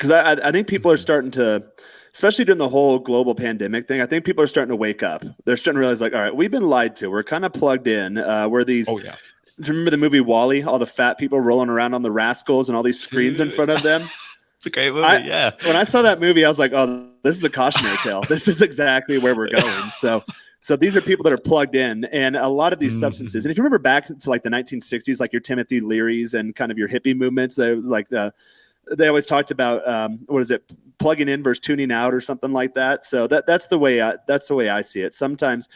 Because I think people are starting to, especially during the whole global pandemic thing, I think people are starting to wake up. They're starting to realize, like, all right, we've been lied to. We're kind of plugged in. We're these. Oh yeah, Remember the movie Wall-E? All the fat people rolling around on the rascals and all these screens in dude, front of them. it's a great movie. I Yeah. When I saw that movie, I was like, oh, this is a cautionary tale. This is exactly where we're going. So these are people that are plugged in, and a lot of these substances. Mhm. And if you remember back to like the 1960s, like your Timothy Learys and kind of your hippie movements, they always talked about what is it, plugging in versus tuning out or something like that. So that's the way I see it. Sometimes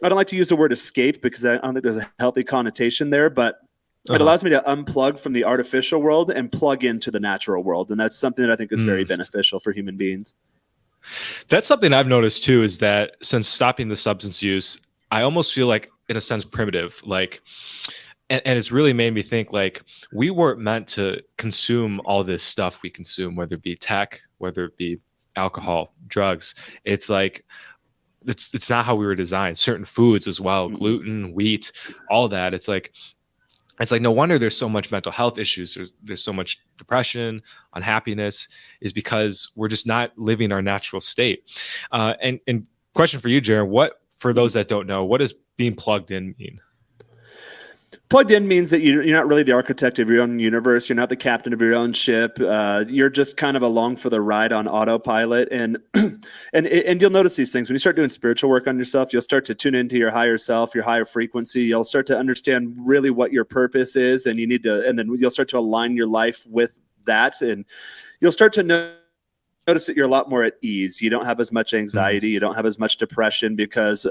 I don't like to use the word escape because I don't think there's a healthy connotation there, but it Uh-huh. allows me to unplug from the artificial world and plug into the natural world. And that's something that I think is very Mm. beneficial for human beings. That's something I've noticed too, is that since stopping the substance use, I almost feel like, in a sense, primitive. Like, and it's really made me think, like, we weren't meant to consume all this stuff we consume, whether it be tech, whether it be alcohol, drugs. It's like, it's not how we were designed. Certain foods as well, Mm-mm. gluten, wheat, all that. It's like no wonder there's so much mental health issues. There's so much depression, unhappiness, is because we're just not living our natural state. And question for you, Jaren, what, for those that don't know, what does being plugged in mean? Plugged in means that you're not really the architect of your own universe. You're not the captain of your own ship. You're just kind of along for the ride on autopilot. And and you'll notice these things when you start doing spiritual work on yourself. You'll start to tune into your higher self, your higher frequency. You'll start to understand really what your purpose is, and and then you'll start to align your life with that, and you'll start to notice that you're a lot more at ease. You don't have as much anxiety. You don't have as much depression because,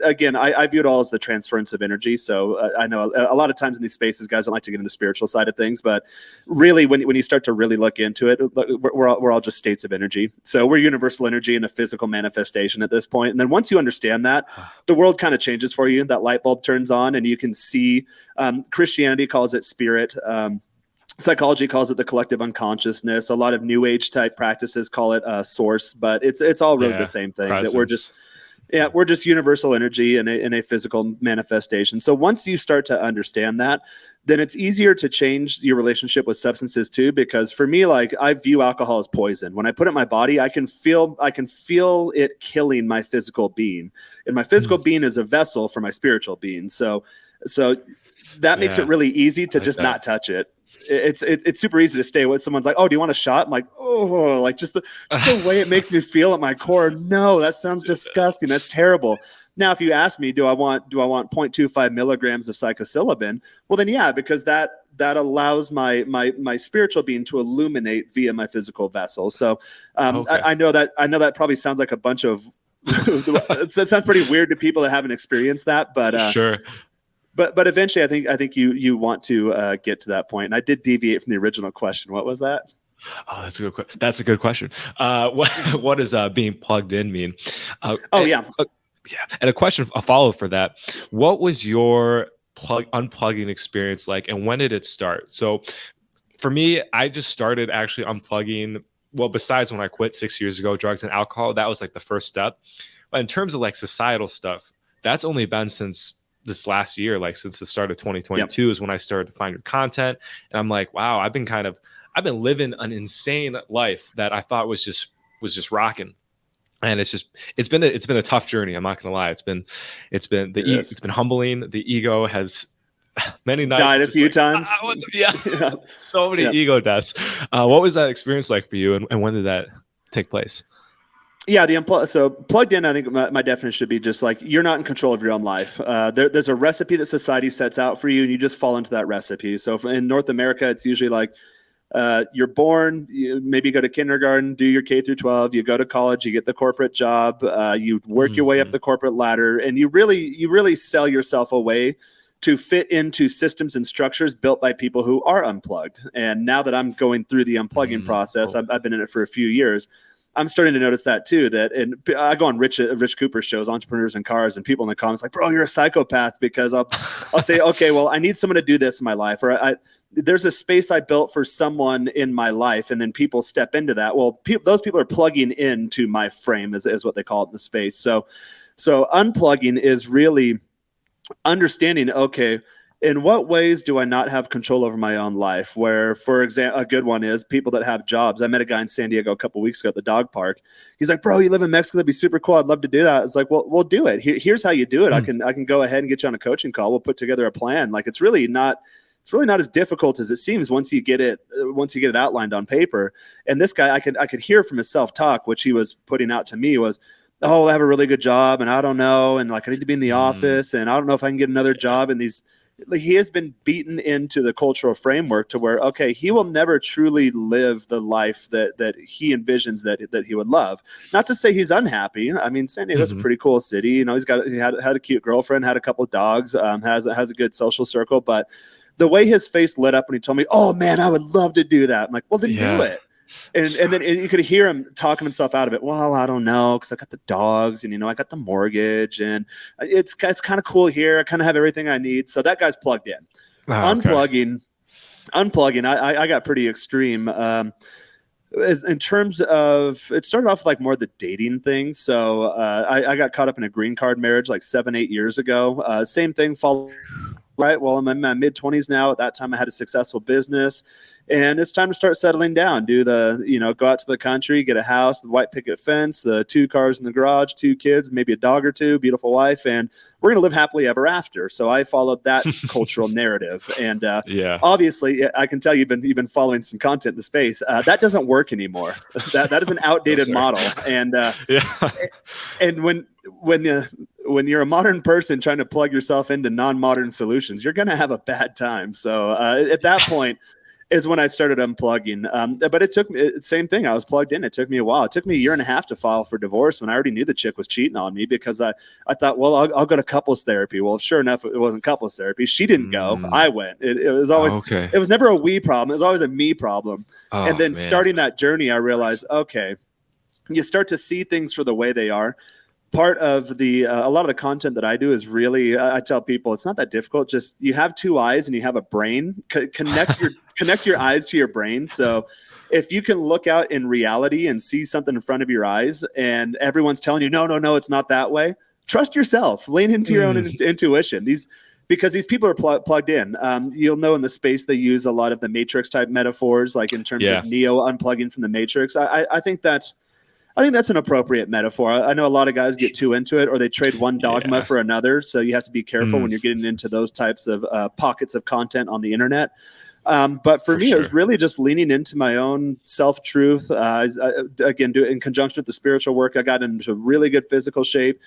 again, I view it all as the transference of energy. So I know a lot of times in these spaces, guys don't like to get into the spiritual side of things, but really when you start to really look into it, we're all just states of energy. So we're universal energy in a physical manifestation at this point. And then once you understand that, the world kind of changes for you. That light bulb turns on and you can see, Christianity calls it spirit. Psychology calls it the collective unconsciousness. A lot of new age type practices call it source, but it's all really the same thing. Presence. That we're just universal energy in a physical manifestation. So once you start to understand that, then it's easier to change your relationship with substances too. Because for me, like, I view alcohol as poison. When I put it in my body, I can feel it killing my physical being, and my physical being is a vessel for my spiritual being. So that makes it really easy to just not touch it. It's super easy to stay with. Someone's like, oh, do you want a shot? I'm like, oh, like just the way it makes me feel at my core. No, that sounds disgusting. That's terrible. Now, if you ask me, do I want 0.25 milligrams of psilocybin? Well, then yeah, because that allows my spiritual being to illuminate via my physical vessel. So I know that probably sounds like a bunch of that sounds pretty weird to people that haven't experienced that, but Sure. But eventually, I think you want to get to that point. And I did deviate from the original question. What was that? Oh, that's a good question. What does being plugged in mean? Yeah. And a follow for that. What was your unplugging experience like, and when did it start? So, for me, I just started actually unplugging. Well, besides when I quit 6 years ago, drugs and alcohol, that was like the first step. But in terms of like societal stuff, that's only been since this last year, like since the start of 2022 is when I started to find your content. And I'm like, wow, I've been living an insane life that I thought was just rocking. And it's been a tough journey. I'm not gonna lie. It's been humbling. The ego has many nights died a few like, times. So many ego deaths. What was that experience like for you, and when did that take place? Yeah, so plugged in, I think my definition should be just like, you're not in control of your own life. There's a recipe that society sets out for you, and you just fall into that recipe. So in North America, it's usually like, you're born, you maybe go to kindergarten, do your K through 12, you go to college, you get the corporate job, you work your way up the corporate ladder, and you really sell yourself away to fit into systems and structures built by people who are unplugged. And now that I'm going through the unplugging process, I've been in it for a few years. I'm starting to notice that too, and I go on Rich Cooper's shows, Entrepreneurs in Cars, and people in the comments like, bro, you're a psychopath, because I'll say, okay, well, I need someone to do this in my life, or there's a space I built for someone in my life, and then people step into that. Well, those people are plugging into my frame, is what they call it in the space. So unplugging is really understanding, okay, in what ways do I not have control over my own life? Where, for example, a good one is people that have jobs. I met a guy in San Diego a couple of weeks ago at the dog park. He's like, bro, you live in Mexico. That'd be super cool. I'd love to do that. It's like, well, we'll do it. Here's how you do it. I can go ahead and get you on a coaching call. We'll put together a plan. Like, it's really not as difficult as it seems once you get it outlined on paper. And this guy, I could hear from his self-talk, which he was putting out to me was, oh, I have a really good job and I don't know. And like, I need to be in the office and I don't know if I can get another job. And he has been beaten into the cultural framework to where, okay, he will never truly live the life that he envisions that he would love. Not to say he's unhappy. I mean, San Diego's a pretty cool city. You know, he had a cute girlfriend, had a couple of dogs, has a good social circle. But the way his face lit up when he told me, oh man, I would love to do that. I'm like, well, then do it. And then you could hear him talking himself out of it. Well, I don't know, because I got the dogs and, you know, I got the mortgage and it's kind of cool here. I kind of have everything I need. So that guy's plugged in. Unplugging, I got pretty extreme. In terms of, it started off like more the dating thing. So I got caught up in a green card marriage like 7-8 years ago. Same thing followed. Right. Well, I'm in my mid-20s now. At that time, I had a successful business, and it's time to start settling down. Go out to the country, get a house, the white picket fence, the 2 cars in the garage, 2 kids, maybe a dog or 2, beautiful wife, and we're going to live happily ever after. So I followed that cultural narrative, and obviously, I can tell you've been following some content in the space. That doesn't work anymore. That is an outdated model, and and when you're a modern person trying to plug yourself into non-modern solutions, you're going to have a bad time. So at that point is when I started unplugging. But it took me, same thing. I was plugged in. It took me a while. It took me a year and a half to file for divorce when I already knew the chick was cheating on me, because I thought, well, I'll go to couples therapy. Well, sure enough, it wasn't couples therapy. She didn't go. I went. It was always, it was never a we problem. It was always a me problem. And then starting that journey, I realized, okay, you start to see things for the way they are. Part of the a lot of the content that I do is really, I tell people it's not that difficult. Just you have 2 eyes and you have a brain. Connect your eyes to your brain. So if you can look out in reality and see something in front of your eyes, and everyone's telling you, no, it's not that way. Trust yourself. Lean into your own intuition. Because these people are plugged in. You'll know in the space they use a lot of the Matrix type metaphors, like in terms of Neo unplugging from the Matrix. I think that's an appropriate metaphor. I know a lot of guys get too into it, or they trade one dogma for another. So you have to be careful when you're getting into those types of pockets of content on the internet. But for me, it was really just leaning into my own self-truth. Again, in conjunction with the spiritual work, I got into really good physical shape.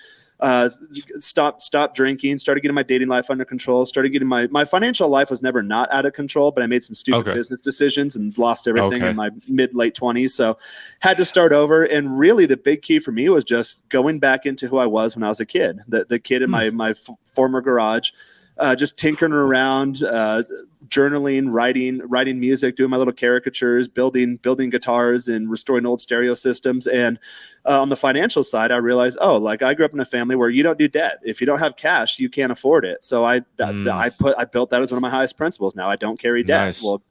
Stopped drinking, started getting my dating life under control, started getting my financial life was never not out of control, but I made some stupid business decisions and lost everything in my late 20s. So had to start over. And really the big key for me was just going back into who I was when I was a kid, the kid in my former garage, just tinkering around, journaling, writing music, doing my little caricatures, building guitars and restoring old stereo systems. And on the financial side, I realized, I grew up in a family where you don't do debt. If you don't have cash, you can't afford it. So I built that as one of my highest principles. Now I don't carry debt. Nice. Well,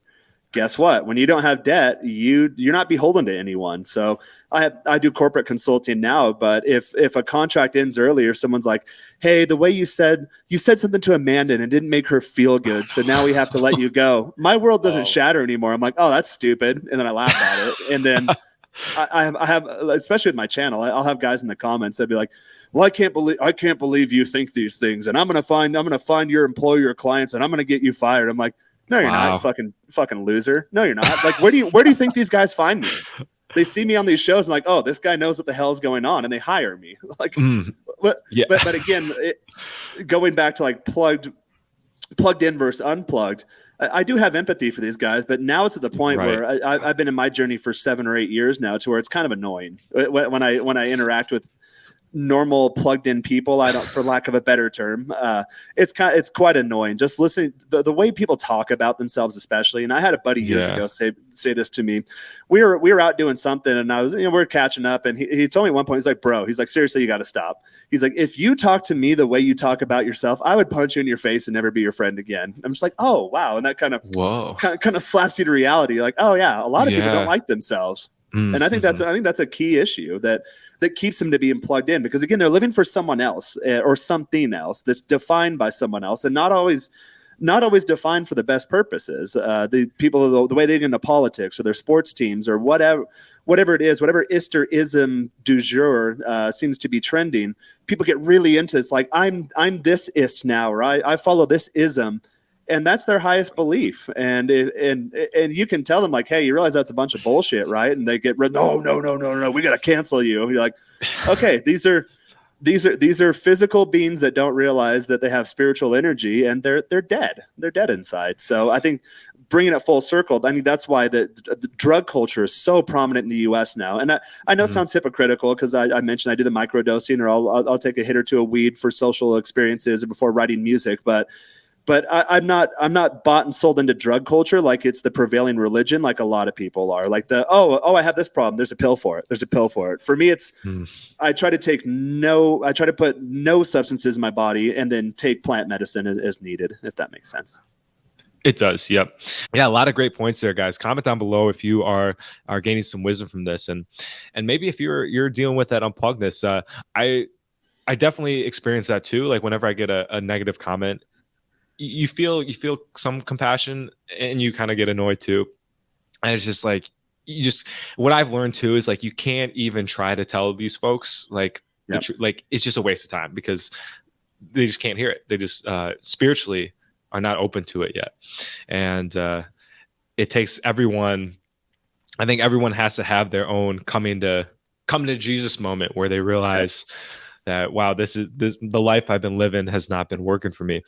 guess what? When you don't have debt, you're not beholden to anyone. So I do corporate consulting now, but if a contract ends early, or someone's like, hey, the way you said something to Amanda and it didn't make her feel good, so now we have to let you go. My world doesn't shatter anymore. I'm like, oh, that's stupid. And then I laugh at it. And then I have, especially with my channel, I'll have guys in the comments that'd be like, well, I can't believe you think these things. And I'm going to find your employer, your clients, and I'm going to get you fired. I'm like, no, you're not, fucking loser. No, you're not. Like, where do you think these guys find me? They see me on these shows and like, oh, this guy knows what the hell is going on, and they hire me. Like, but again, going back to like plugged in versus unplugged, I do have empathy for these guys, but now it's at the point where I've been in my journey for 7 or 8 years now, to where it's kind of annoying when I interact with normal plugged in people. I don't, for lack of a better term, it's quite annoying just listening the way people talk about themselves, especially. And I had a buddy years ago say this to me. We were out doing something, and I was, we're catching up, and he told me at one point, he's like, bro, he's like, seriously, you got to stop. He's like, if you talk to me the way you talk about yourself, I would punch you in your face and never be your friend again. I'm just like, oh wow. And that kind of slaps you to reality. Like, oh yeah, a lot of people don't like themselves. And I think that's a key issue that keeps them to being plugged in, because again, they're living for someone else or something else that's defined by someone else, and not always not always defined for the best purposes. The people, the way they get into politics or their sports teams or whatever it is, whatever Isterism du jour seems to be trending, people get really into. It's like I'm this ist now, or I follow this ism, and that's their highest belief. And you can tell them like, hey, you realize that's a bunch of bullshit, right? And they get no, we got to cancel you. You're like, okay, these are physical beings that don't realize that they have spiritual energy, and they're dead. They're dead inside. So I think bringing it full circle, I mean, that's why the drug culture is so prominent in the U.S. now. And I know it sounds hypocritical because I mentioned I do the microdosing, or I'll take a hit or two of weed for social experiences before writing music, but I'm not bought and sold into drug culture like it's the prevailing religion, like a lot of people are. Like I have this problem. There's a pill for it. There's a pill for it. For me, it's I try to put no substances in my body and then take plant medicine as needed, if that makes sense. It does. Yep. Yeah. A lot of great points there, guys. Comment down below if you are gaining some wisdom from this, and maybe if you're dealing with that unpluggedness. I definitely experience that too. Like whenever I get a negative comment, you feel some compassion, and you kind of get annoyed too. And it's just like, what I've learned too is like, you can't even try to tell these folks like, like it's just a waste of time, because they just can't hear it. They just spiritually are not open to it yet. And it takes everyone. I think everyone has to have their own coming to Jesus moment where they realize that, wow, the life I've been living has not been working for me.